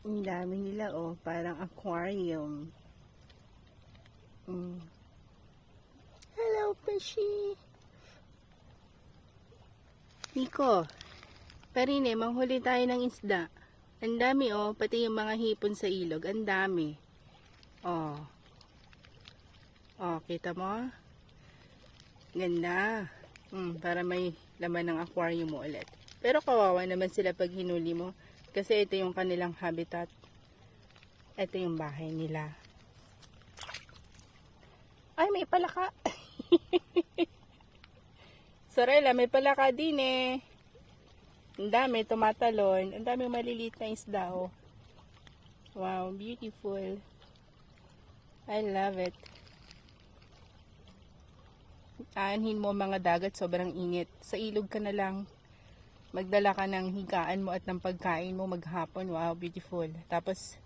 Ang dami nila, oh. Parang aquarium. Hello, Peshi. Nico, Parine, manghuli tayo ng isda. Ang dami, oh. Pati yung mga hipon sa ilog. Ang dami. Oh. Oh, kita mo? Ganda. Para may laman ng aquarium mo ulit. Pero kawawa naman sila pag hinuli mo. Kasi ito yung kanilang habitat. Ito yung bahay nila. Ay, may palaka. Sorella, may palaka din eh. Ang dami, tumatalon. Ang dami maliliit na isda, oh. Wow, beautiful. I love it. Aanhin mo mga dagat, sobrang init. Sa ilog ka na lang. Magdala ka ng higaan mo at ng pagkain mo maghapon. Wow, beautiful. Tapos,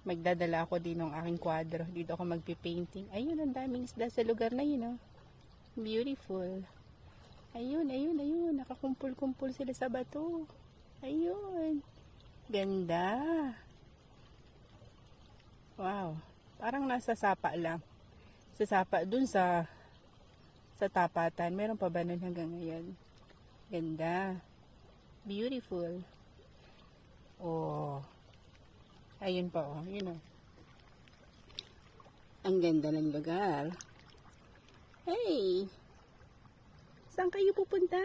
magdadala ako din ng aking kwadro. Dito ako magpipainting. Ayun, ang daming isda sa lugar na yun, oh. Beautiful. Ayun, ayun, ayun. Nakakumpul-kumpul sila sa bato. Ayun. Ganda. Wow. Parang nasa sapa lang. Sa sapa dun sa tapatan. Meron pa ba nun hanggang ngayon? Ganda. Beautiful. Oh. Ayun pa, oh. Yun, oh. Ang ganda ng lugar. Hey! Saan kayo pupunta?